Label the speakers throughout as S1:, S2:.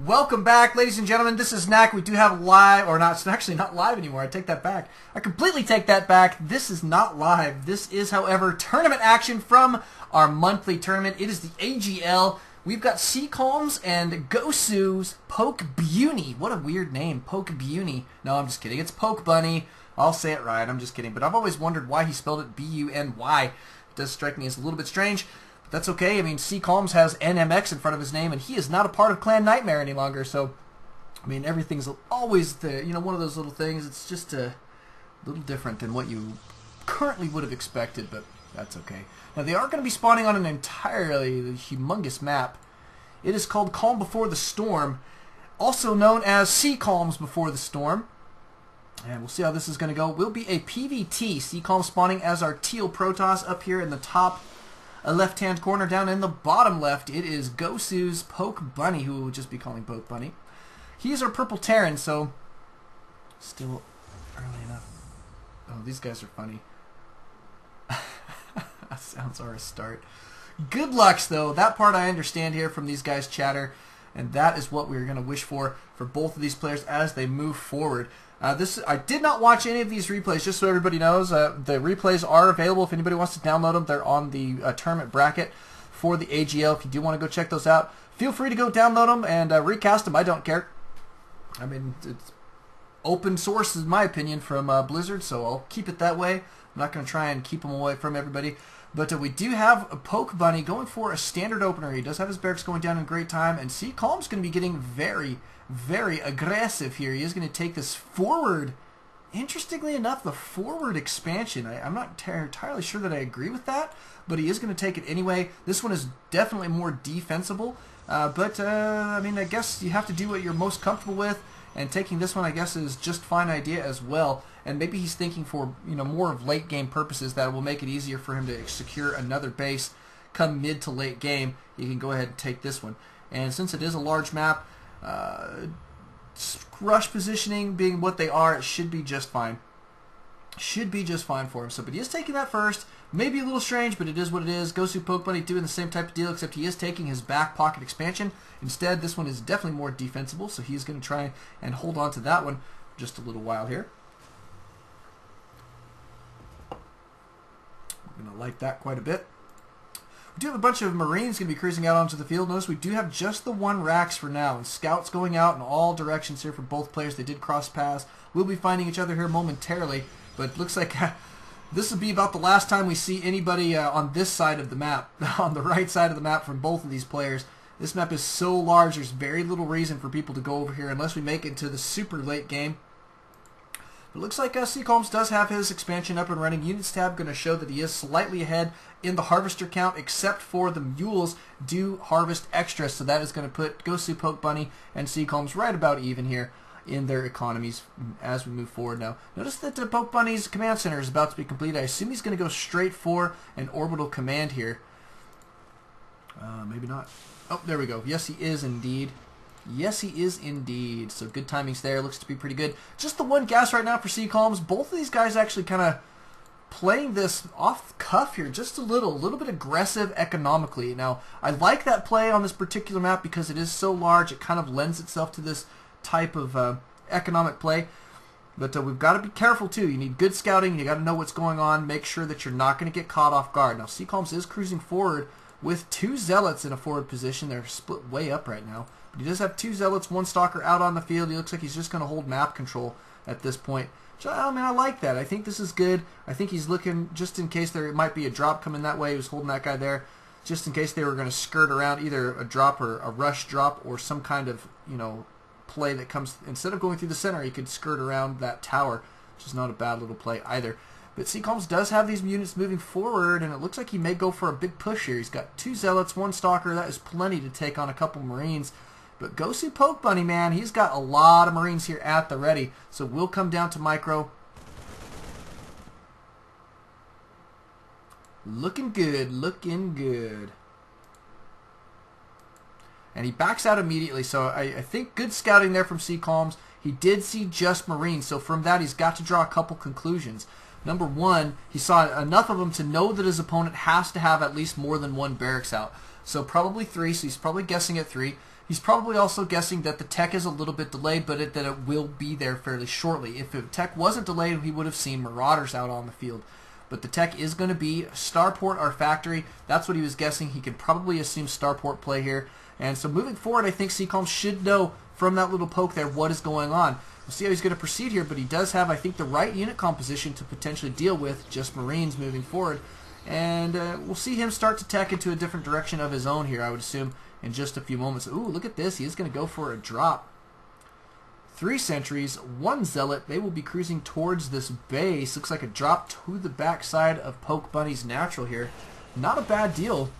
S1: Welcome back, ladies and gentlemen. This is Knack. We do have live, or not, it's actually not live anymore. I take that back. I completely take that back. This is not live. This is, however, tournament action from our monthly tournament. It is the AGL. We've got CCalms and GoSuPokebuni. What a weird name, Pokebuni. No, I'm just kidding. It's Pokebunny. I'll say it right. I'm just kidding. But I've always wondered why he spelled it B-U-N-Y. It does strike me as a little bit strange. That's okay. I mean, CCalms has NMX in front of his name, and he is not a part of Clan Nightmare any longer. So, I mean, everything's always the, one of those little things. It's just a little different than what you currently would have expected, but that's okay. Now, they are going to be spawning on an entirely humongous map. It is called Calm Before the Storm, also known as CCalms Before the Storm. And we'll see how this is going to go. Will be a PvT. CCalms spawning as our teal Protoss up here in the top left-hand corner. Down in the bottom left, it is GoSu's Pokebunny, who we'll just be calling Pokebunny. He's our purple Terran, so still early enough. Oh, these guys are funny. Sounds are a start. Good lucks, though. That part I understand here from these guys' chatter, and that is what we're going to wish for both of these players as they move forward. I did not watch any of these replays, just so everybody knows. The replays are available if anybody wants to download them. They're on the tournament bracket for the AGL. If you do want to go check those out, feel free to go download them and recast them. I don't care. I mean, it's open source, in my opinion, from Blizzard, so I'll keep it that way. I'm not going to try and keep them away from everybody. But we do have a Pokebunny going for a standard opener. He does have his barracks going down in great time, and CCalms going to be getting very, very aggressive here. He is going to take this forward. Interestingly enough, the forward expansion, I'm not entirely sure that I agree with that, but he is going to take it anyway. This one is definitely more defensible, but I mean, I guess you have to do what you're most comfortable with, and taking this one, I guess, is just fine idea as well. And maybe he's thinking for more of late game purposes that will make it easier for him to secure another base come mid to late game. He can go ahead and take this one. And since it is a large map, rush positioning being what they are, it should be just fine. Should be just fine for him. So, but he is taking that first. Maybe a little strange, but it is what it is. GoSuPokebuni doing the same type of deal, except he is taking his back pocket expansion. Instead, this one is definitely more defensible, so he's going to try and hold on to that one just a little while here. I'm going to like that quite a bit. We do have a bunch of Marines going to be cruising out onto the field. Notice we do have just the one Rax for now, and scouts going out in all directions here for both players. They did cross paths. We'll be finding each other here momentarily, but it looks like this will be about the last time we see anybody on this side of the map, on the right side of the map from both of these players. This map is so large, there's very little reason for people to go over here unless we make it to the super late game. It looks like CCalms does have his expansion up and running. Units tab going to show that he is slightly ahead in the harvester count, except for the mules do harvest extra, so that is going to put GoSuPokebuni and CCalms right about even here in their economies as we move forward now. Notice that the Pokebunny's command center is about to be complete. I assume he's going to go straight for an orbital command here. Maybe not. Oh, there we go. Yes, he is indeed. Yes, he is indeed. So good timings there. Looks to be pretty good. Just the one gas right now for CCalms. Both of these guys actually kind of playing this off the cuff here, just a little bit aggressive economically. Now, I like that play on this particular map because it is so large. It kind of lends itself to this type of economic play. But we've got to be careful too. You need good scouting. You got to know what's going on. Make sure that you're not going to get caught off guard. Now, CCalms is cruising forward with two zealots in a forward position. They're split way up right now. But he does have two zealots, one stalker out on the field. He looks like he's just going to hold map control at this point. So, I mean, I like that. I think this is good. I think he's looking, just in case there might be a drop coming that way, he was holding that guy there, just in case they were going to skirt around either a drop or a rush drop or some kind of, play that comes, instead of going through the center, he could skirt around that tower, which is not a bad little play either. But CCalms does have these units moving forward, and it looks like he may go for a big push here. He's got two zealots, one stalker. That is plenty to take on a couple Marines. But GoSuPokebuni, man, he's got a lot of Marines here at the ready. So we'll come down to micro. Looking good, looking good. And he backs out immediately, so I think good scouting there from CCalms. He did see just Marines, so from that he's got to draw a couple conclusions. Number one, he saw enough of them to know that his opponent has to have at least more than one barracks out. So probably 3, so he's probably guessing at 3. He's probably also guessing that the tech is a little bit delayed, but that it will be there fairly shortly. If the tech wasn't delayed, he would have seen Marauders out on the field. But the tech is going to be Starport, our factory. That's what he was guessing. He could probably assume Starport play here. And so moving forward, I think CCalms should know from that little poke there what is going on. We'll see how he's going to proceed here, but he does have, I think, the right unit composition to potentially deal with just Marines moving forward. And we'll see him start to tech into a different direction of his own here, I would assume, in just a few moments. Ooh, look at this. He is going to go for a drop. 3 sentries, 1 zealot. They will be cruising towards this base. Looks like a drop to the backside of Pokebunny's natural here. Not a bad deal.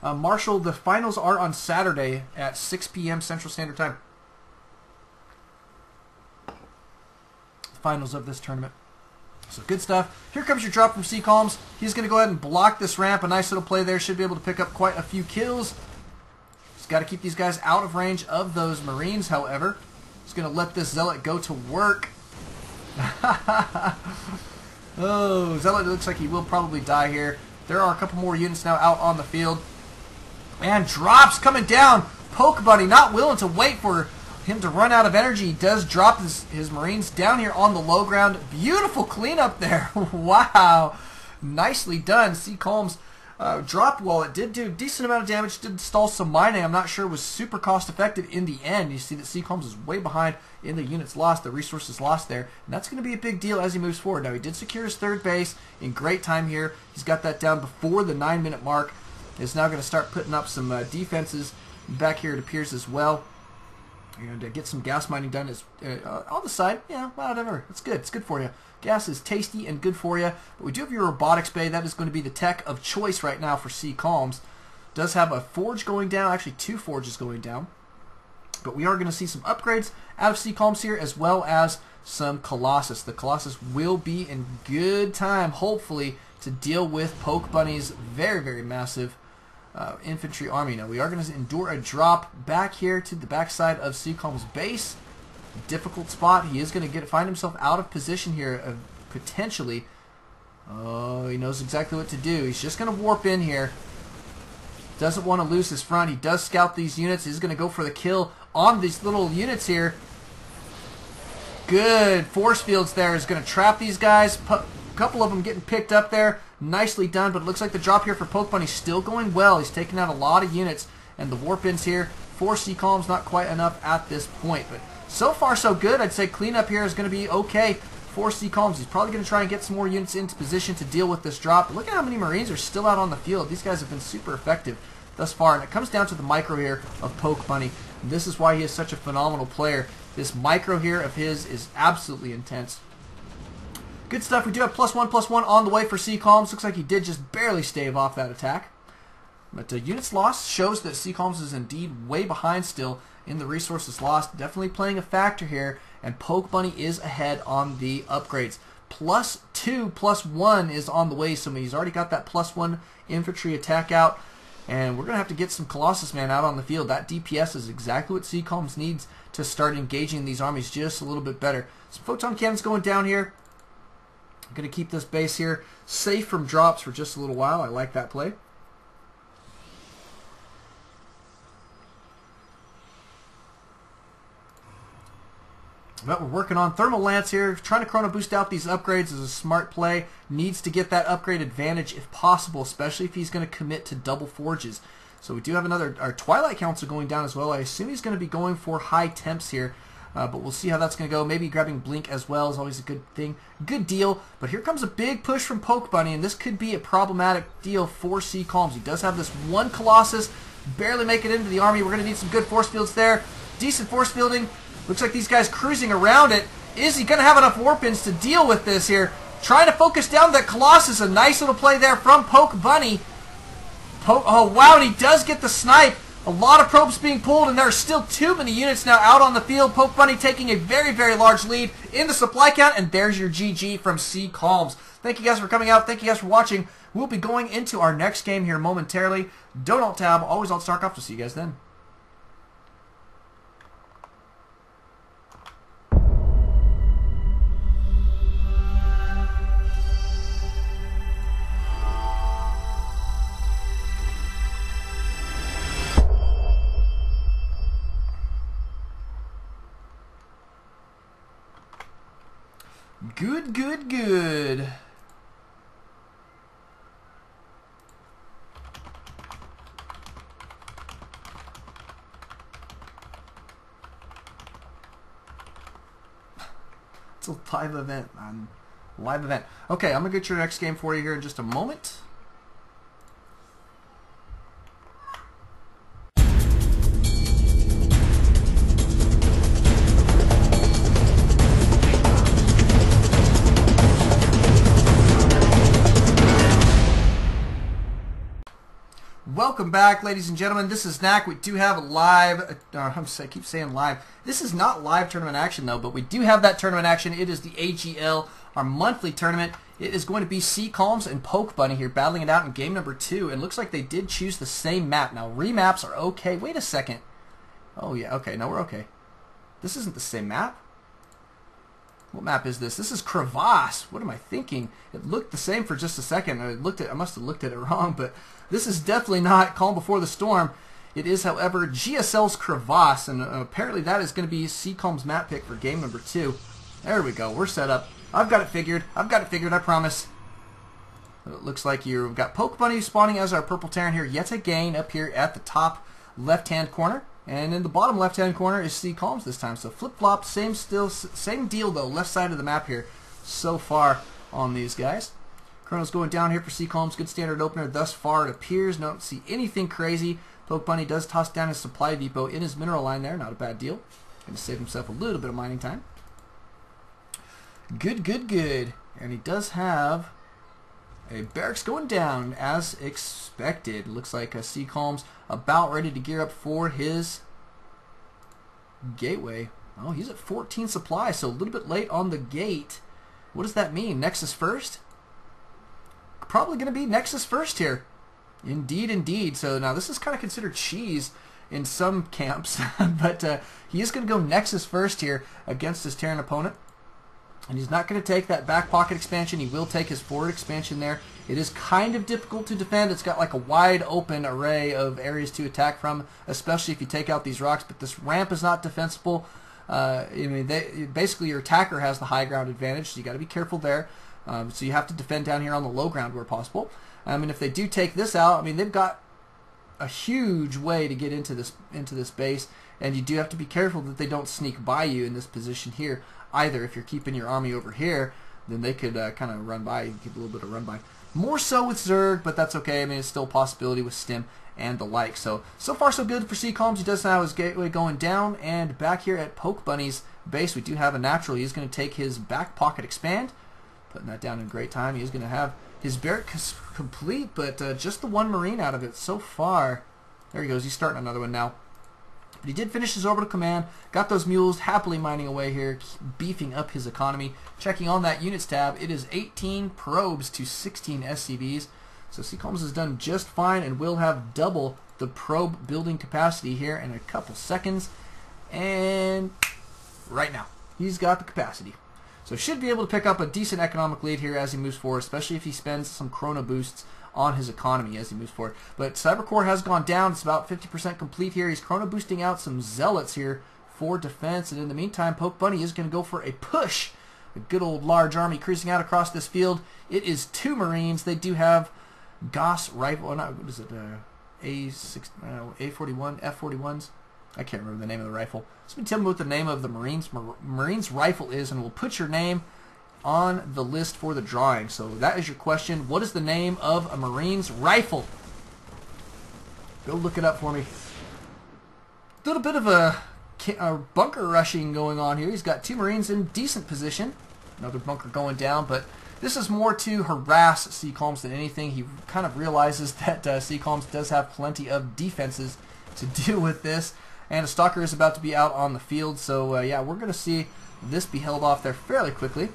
S1: Marshall, the finals are on Saturday at 6 p.m. Central Standard Time. The finals of this tournament. So good stuff. Here comes your drop from CCalms. He's going to go ahead and block this ramp. A nice little play there. Should be able to pick up quite a few kills. He's got to keep these guys out of range of those Marines, however. He's going to let this Zealot go to work. Oh, Zealot looks like he will probably die here. There are a couple more units now out on the field. And drops coming down. Pokebunny not willing to wait for him to run out of energy. He does drop his Marines down here on the low ground. Beautiful cleanup there. Wow. Nicely done. CCalms dropped well. It did do a decent amount of damage. Did install some mining. I'm not sure it was super cost effective in the end. You see that CCalms is way behind in the units lost, the resources lost there. And that's going to be a big deal as he moves forward. Now he did secure his 3rd base in great time here. He's got that down before the 9-minute mark. He's now going to start putting up some defenses back here, it appears, as well. And get some gas mining done is on the side. Yeah, whatever. It's good. It's good for you. Gas is tasty and good for you. But we do have your robotics bay. That is going to be the tech of choice right now for CCalms. Does have a forge going down. Actually, 2 forges going down. But we are going to see some upgrades out of CCalms here, as well as some Colossus. The Colossus will be in good time, hopefully, to deal with Pokebunny's very, very massive infantry army. Now we are going to endure a drop back here to the backside of CCalms' base. Difficult spot. He is going to find himself out of position here, potentially. Oh, he knows exactly what to do. He's just going to warp in here. Doesn't want to lose his front. He does scout these units. He's going to go for the kill on these little units here. Good. Force fields there is going to trap these guys. A couple of them getting picked up there. Nicely done, but it looks like the drop here for Pokebunny is still going well. He's taking out a lot of units, and the warp ins here for CCalms not quite enough at this point. But so far, so good. I'd say cleanup here is going to be okay for CCalms. He's probably going to try and get some more units into position to deal with this drop. But look at how many Marines are still out on the field. These guys have been super effective thus far, and it comes down to the micro here of Pokebunny. This is why he is such a phenomenal player. This micro here of his is absolutely intense. Good stuff. We do have +1/+1 on the way for CCalms. Looks like he did just barely stave off that attack. But units lost shows that CCalms is indeed way behind still in the resources lost. Definitely playing a factor here. And Pokebunny is ahead on the upgrades. +2/+1 is on the way. So he's already got that +1 infantry attack out. And we're going to have to get some Colossus Man out on the field. That DPS is exactly what CCalms needs to start engaging these armies just a little bit better. Some photon cannons going down here. I'm going to keep this base here safe from drops for just a little while. I like that play. But we're working on Thermal Lance here. Trying to chrono boost out these upgrades is a smart play. Needs to get that upgrade advantage if possible, especially if he's going to commit to double forges. So we do have our Twilight Council going down as well. I assume he's going to be going for high temps here. But we'll see how that's going to go. Maybe grabbing Blink as well is always a good thing. Good deal. But here comes a big push from Pokebunny, and this could be a problematic deal for CCalms. He does have this 1 Colossus. Barely make it into the army. We're going to need some good force fields there. Decent force fielding. Looks like these guys cruising around it. Is he going to have enough warp-ins to deal with this here? Trying to focus down that Colossus. A nice little play there from Pokebunny. Oh, wow, and he does get the snipe. A lot of probes being pulled, and there are still too many units now out on the field. Pokebunny taking a very, very large lead in the supply count, and there's your GG from CCalms. Thank you guys for coming out. Thank you guys for watching. We'll be going into our next game here momentarily. Don't alt-tab, always alt-Starcraft. We'll see you guys then. Good, good, good. It's a live event, man. Live event. Okay, I'm going to get your next game for you here in just a moment. Welcome back, ladies and gentlemen. This is Knack. We do have a live, I keep saying live. This is not live tournament action, though, but we do have that tournament action. It is the AGL, our monthly tournament. It is going to be CCalms and Pokebuni here battling it out in game number 2. It looks like they did choose the same map. Now, remaps are okay. Wait a second. Oh, yeah, okay. No, we're okay. This isn't the same map. What map is this? This is Crevasse. What am I thinking? It looked the same for just a second. I must have looked at it wrong, but this is definitely not Calm Before the Storm. It is, however, GSL's Crevasse, and apparently that is going to be CCalms map pick for game number 2. There we go. We're set up. I've got it figured. I've got it figured, I promise. It looks like you've got Pokebuni spawning as our purple Terran here yet again up here at the top left-hand corner. And in the bottom left-hand corner is CCalms this time. So flip-flop, same deal though, left side of the map here so far on these guys. Chrono's going down here for CCalms. Good standard opener thus far, it appears. Don't see anything crazy. Pokebuni does toss down his supply depot in his mineral line there. Not a bad deal. Going to save himself a little bit of mining time. Good, good, good. And he does have a barracks going down as expected. Looks like CCalms about ready to gear up for his gateway. Oh, he's at 14 supply, so a little bit late on the gate. What does that mean? Nexus first? Probably going to be Nexus first here. Indeed, indeed. So now this is kind of considered cheese in some camps, but he is going to go Nexus first here against his Terran opponent. And he's not going to take that back pocket expansion. He will take his forward expansion there. It is kind of difficult to defend. It's got like a wide open array of areas to attack from, especially if you take out these rocks. But this ramp is not defensible. I mean, basically your attacker has the high ground advantage, so you got to be careful there. So you have to defend down here on the low ground where possible. I mean, if they do take this out, I mean, they've got a huge way to get into this base, and you do have to be careful that they don't sneak by you in this position here. Either if you're keeping your army over here, then they could kind of run by, give a little bit of run by. More so with Zerg, but that's okay. I mean, it's still a possibility with Stim and the like. So far so good for CCalms. He does have his gateway going down, and back here at Pokebuni's base, we do have a natural. He's going to take his back pocket expand, putting that down in great time. He is going to have his barracks complete, but just the one Marine out of it so far. There he goes. He's starting another one now. But he did finish his orbital command, got those mules happily mining away here, beefing up his economy. Checking on that units tab, it is 18 probes to 16 SCVs. So CCalms has done just fine and will have double the probe building capacity here in a couple seconds. And right now, he's got the capacity. So should be able to pick up a decent economic lead here as he moves forward, especially if he spends some chrono boosts on his economy as he moves forward. But Cybercore has gone down. It's about 50% complete here. He's chrono boosting out some zealots here for defense. And in the meantime, Pokebuni is going to go for a push. A good old large army cruising out across this field. It is 2 Marines. They do have GOS rifle. Oh, not, what is it? A41, F41s. I can't remember the name of the rifle. Somebody tell me what the name of the Marines rifle is, and we'll put your name on the list for the drawing. So that is your question. What is the name of a Marine's rifle? Go look it up for me. A little bit of a bunker rushing going on here. He's got 2 Marines in decent position. Another bunker going down, but this is more to harass CCalms than anything. He kind of realizes that CCalms does have plenty of defenses to deal with this. And a Stalker is about to be out on the field. So yeah, we're going to see this be held off there fairly quickly.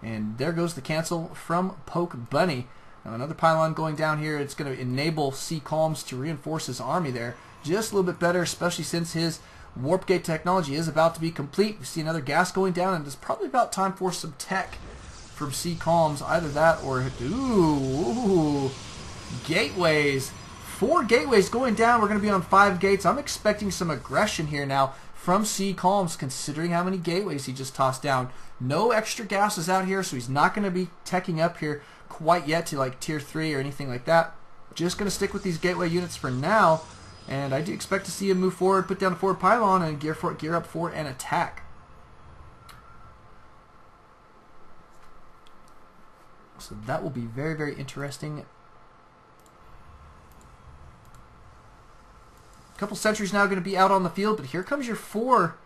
S1: And there goes the cancel from Pokebuni. Now another pylon going down here. It's going to enable CCalms to reinforce his army there just a little bit better, especially since his warp gate technology is about to be complete. We see another gas going down, and it's probably about time for some tech from CCalms. Either that or ooh, gateways. 4 gateways going down. We're going to be on 5 gates. I'm expecting some aggression here now from CCalms, considering how many gateways he just tossed down. No extra gases out here, so he's not going to be teching up here quite yet to like tier 3 or anything like that. Just going to stick with these gateway units for now, and I do expect to see him move forward, put down a forward pylon, and gear up for an attack. So that will be very, very interesting. A couple sentries now going to be out on the field, but here comes your 4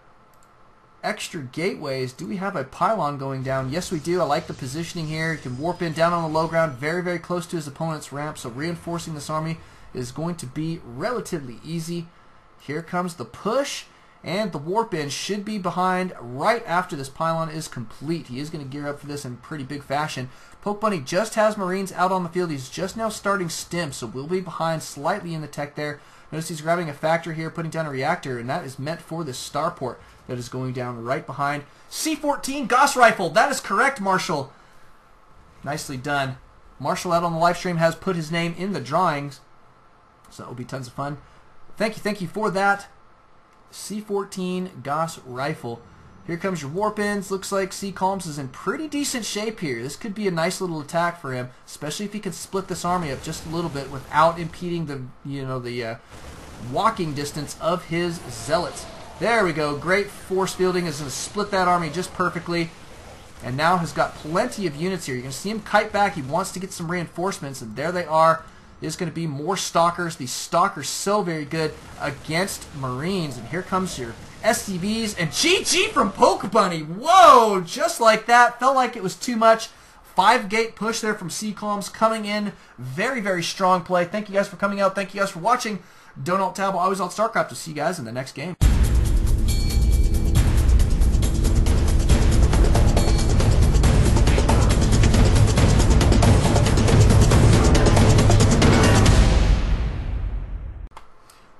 S1: extra gateways. Do we have a pylon going down? Yes, we do. I like the positioning here. You can warp in down on the low ground, very, very close to his opponent's ramp, so reinforcing this army is going to be relatively easy. Here comes the push, and the warp in should be behind right after this pylon is complete. He is going to gear up for this in pretty big fashion. Pokebuni just has Marines out on the field. He's just now starting stim, so we'll be behind slightly in the tech there. Notice he's grabbing a factor here, putting down a reactor, and that is meant for the starport that is going down right behind. C14 Gauss Rifle. That is correct, Marshall. Nicely done. Marshall out on the live stream has put his name in the drawings, so that will be tons of fun. Thank you for that. C14 Gauss Rifle. Here comes your warp ins. Looks like CCalms is in pretty decent shape here. This could be a nice little attack for him, especially if he can split this army up just a little bit without impeding the walking distance of his zealots. There we go. Great force fielding. Is going to split that army just perfectly, and now has got plenty of units here. You're going to see him kite back. He wants to get some reinforcements, and there they are. There's going to be more stalkers. These stalkers so very good against Marines, and here comes your SCVs, and GG from Pokebuni. Whoa, just like that. Felt like it was too much. 5-gate push there from CCalms coming in. Very, very strong play. Thank you guys for coming out. Thank you guys for watching. Don't alt tab, always alt Starcraft. We'll see you guys in the next game.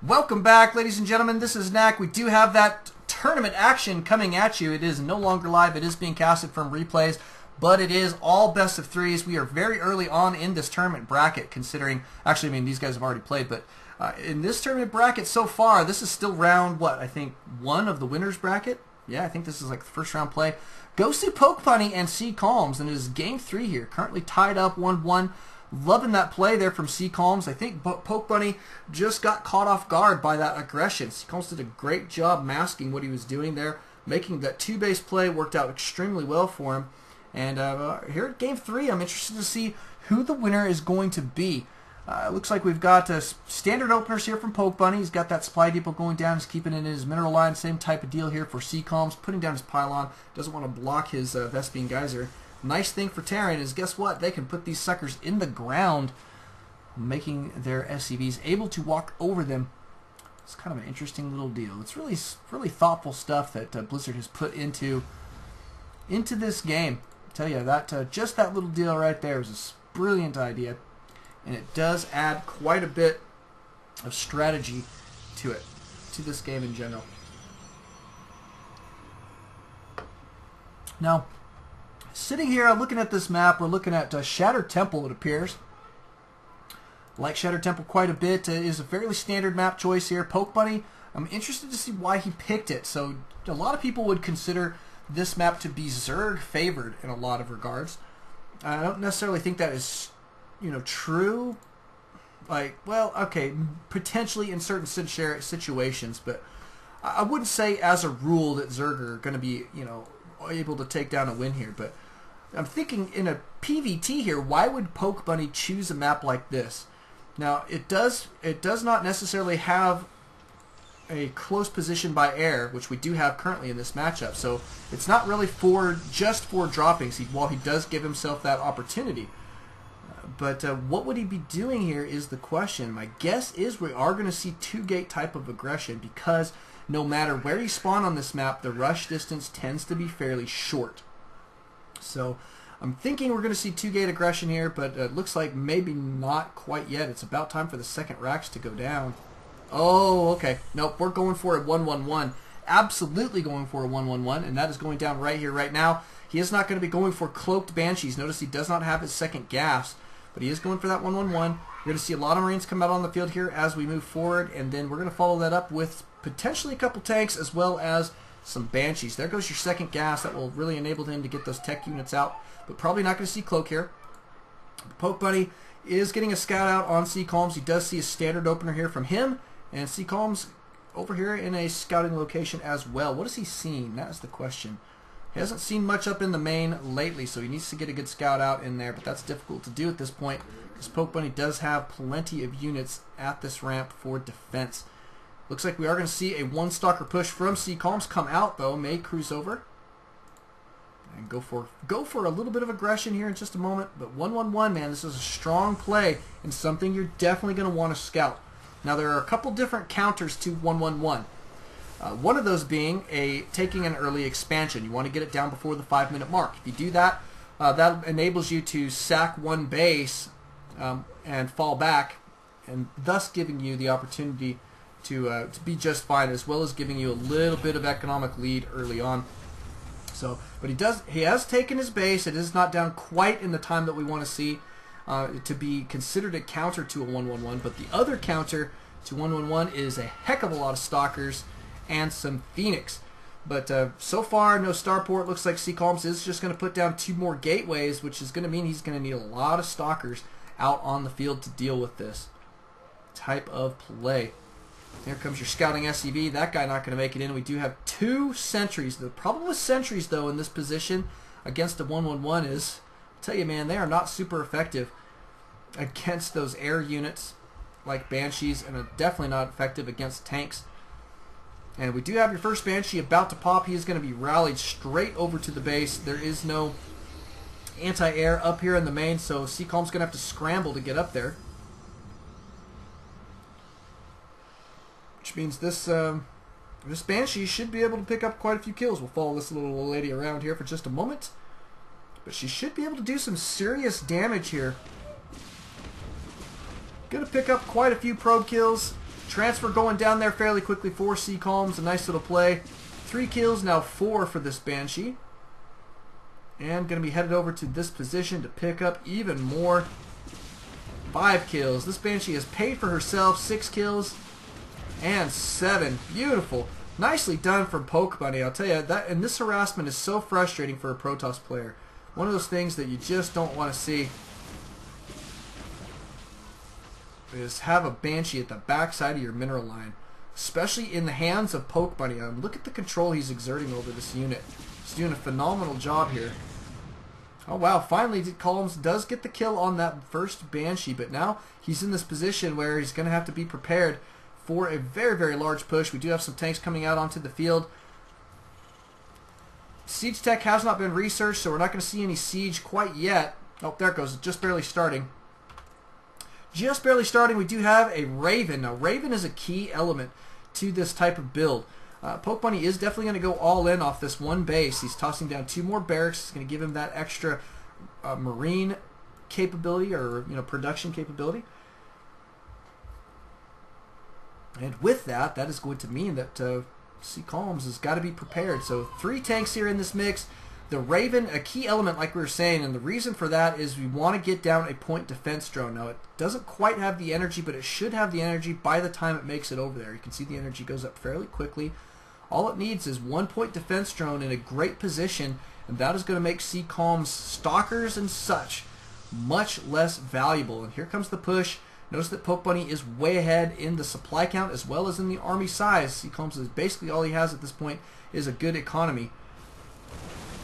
S1: Welcome back, ladies and gentlemen. This is Knack. We do have that tournament action coming at you. It is no longer live. It is being casted from replays, but it is all best of 3s. We are very early on in this tournament bracket, considering, actually, I mean, these guys have already played, but in this tournament bracket so far, this is still round, what, I think 1 of the winner's bracket? Yeah, I think this is like the first round play. GoSuPokebuni and CCalms, and it is game 3 here, currently tied up 1-1. Loving that play there from CCalms. I think Pokebuni just got caught off guard by that aggression. CCalms did a great job masking what he was doing there, making that 2-base play worked out extremely well for him. And here at Game 3, I'm interested to see who the winner is going to be. It looks like we've got standard openers here from Pokebuni. He's got that supply depot going down. He's keeping it in his mineral line. Same type of deal here for CCalms, putting down his pylon. Doesn't want to block his Vespian Geyser. Nice thing for Terran is, guess what? They can put these suckers in the ground, making their SCVs able to walk over them. It's kind of an interesting little deal. It's really thoughtful stuff that Blizzard has put into this game. I tell you, that just that little deal right there is a brilliant idea, and it does add quite a bit of strategy to it, to this game in general. Now, sitting here, I'm looking at this map. We're looking at Shattered Temple, it appears. Like Shattered Temple quite a bit. It is a fairly standard map choice here. Pokebuni, I'm interested to see why he picked it. So a lot of people would consider this map to be Zerg favored in a lot of regards. I don't necessarily think that is, true. Like, well, okay, potentially in certain situations, but I wouldn't say as a rule that Zerg are going to be, able to take down a win here. But I'm thinking in a PvT here, why would Pokebuni choose a map like this? Now, it does not necessarily have a close position by air, which we do have currently in this matchup. So it's not really just for droppings, while he does give himself that opportunity. But what would he be doing here is the question. My guess is we are going to see 2-gate type of aggression, because no matter where you spawn on this map, the rush distance tends to be fairly short. So I'm thinking we're going to see 2-gate aggression here, but it looks like maybe not quite yet. It's about time for the second racks to go down. Oh, okay. Nope, we're going for a 1-1-1. Absolutely going for a 1-1-1, and that is going down right here, right now. He is not going to be going for Cloaked Banshees. Notice he does not have his second gas, but he is going for that 1-1-1. You're going to see a lot of Marines come out on the field here as we move forward, and then we're going to follow that up with potentially a couple tanks as well as some Banshees. There goes your second gas. That will really enable him to get those tech units out, but probably not going to see Cloak here. Pokebunny is getting a scout out on CCalms. He does see a standard opener here from him, and CCalms over here in a scouting location as well. What has he seen? That is the question. He hasn't seen much up in the main lately, so he needs to get a good scout out in there, but that's difficult to do at this point because Pokebunny does have plenty of units at this ramp for defense. Looks like we are going to see a one-stalker push from CCalms come out, though. May cruise over and go for a little bit of aggression here in just a moment. But 1-1-1, man, this is a strong play and something you're definitely going to want to scout. Now, there are a couple different counters to 1-1-1. One of those being taking an early expansion. You want to get it down before the 5-minute mark. If you do that, that enables you to sack one base and fall back, and thus giving you the opportunity to be just fine, as well as giving you a little bit of economic lead early on. So, but he has taken his base. It is not down quite in the time that we want to see to be considered a counter to a 1-1-1. But the other counter to 1-1-1 is a heck of a lot of Stalkers and some Phoenix. But so far, no Starport. Looks like CCalms is just going to put down 2 more gateways, which is going to mean he's going to need a lot of Stalkers out on the field to deal with this type of play. Here comes your scouting SCV. That guy not going to make it in. We do have 2 sentries. The problem with sentries, though, in this position against a 1-1-1 is, I'll tell you, man, they are not super effective against those air units like Banshees, and are definitely not effective against tanks. And we do have your first Banshee about to pop. He is going to be rallied straight over to the base. There is no anti-air up here in the main, so CCalms going to have to scramble to get up there. Which means this Banshee should be able to pick up quite a few kills. We'll follow this little lady around here for just a moment. But she should be able to do some serious damage here. Going to pick up quite a few probe kills. Transfer going down there fairly quickly for CCalms. A nice little play. 3 kills, now 4 for this Banshee. And going to be headed over to this position to pick up even more. 5 kills. This Banshee has paid for herself. 6 kills. And 7. Beautiful. Nicely done from Pokebunny. I'll tell you, that, and this harassment is so frustrating for a Protoss player. One of those things that you just don't want to see is have a Banshee at the backside of your mineral line. Especially in the hands of Pokebunny. Look at the control he's exerting over this unit. He's doing a phenomenal job here. Oh wow, finally CCalms does get the kill on that first Banshee, but now he's in this position where he's going to have to be prepared for a very, very large push. We do have some tanks coming out onto the field. Siege tech has not been researched, so we're not going to see any siege quite yet. Oh, there it goes. Just barely starting. Just barely starting. We do have a Raven. Now, Raven is a key element to this type of build. Pokebunny is definitely going to go all in off this one base. He's tossing down 2 more barracks. It's going to give him that extra marine capability, or production capability. And with that, that is going to mean that CCalms has got to be prepared. So 3 tanks here in this mix. The Raven, a key element like we were saying, and the reason for that is we want to get down a point defense drone. Now, it doesn't quite have the energy, but it should have the energy by the time it makes it over there. You can see the energy goes up fairly quickly. All it needs is 1 point defense drone in a great position, and that is going to make CCalms stalkers and such much less valuable. And here comes the push. Notice that Pokebunny is way ahead in the supply count as well as in the army size. CCalms is basically all he has at this point is a good economy.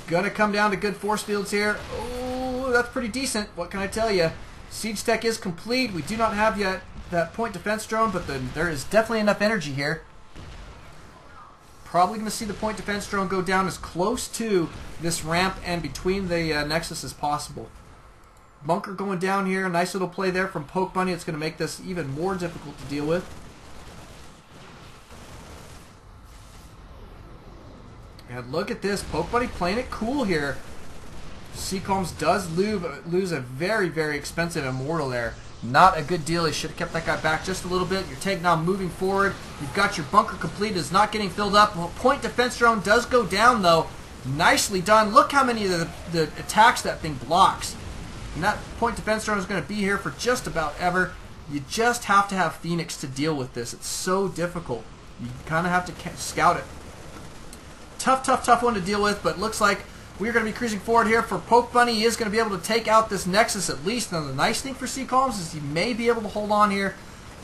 S1: Gonna come down to good force fields here. Oh, that's pretty decent. What can I tell you? Siege tech is complete. We do not have yet that point defense drone, but there is definitely enough energy here. Probably going to see the point defense drone go down as close to this ramp and between the nexus as possible. Bunker going down here. A nice little play there from Pokebunny. It's going to make this even more difficult to deal with. And look at this. Pokebunny playing it cool here. CCalms does lose a very, very expensive Immortal there. Not a good deal. He should have kept that guy back just a little bit. Your tank now moving forward. You've got your bunker complete. It's not getting filled up. Well, point defense drone does go down, though. Nicely done. Look how many of the attacks that thing blocks. And that point defense drone is going to be here for just about ever. You just have to have Phoenix to deal with this. It's so difficult. You kind of have to scout it. Tough one to deal with, but looks like we're going to be cruising forward here. For Pokebunny, he is going to be able to take out this Nexus at least. Now, the nice thing for CCalms is he may be able to hold on here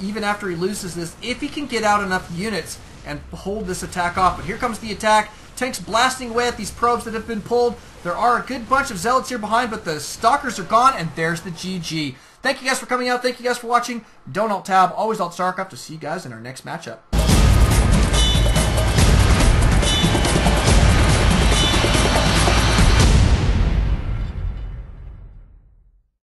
S1: even after he loses this, if he can get out enough units and hold this attack off. But here comes the attack. Tank's blasting away at these probes that have been pulled. There are a good bunch of Zealots here behind, but the Stalkers are gone, and there's the GG. Thank you guys for coming out. Thank you guys for watching. Don't alt-tab. Always alt-Starcraft. To see you guys in our next matchup.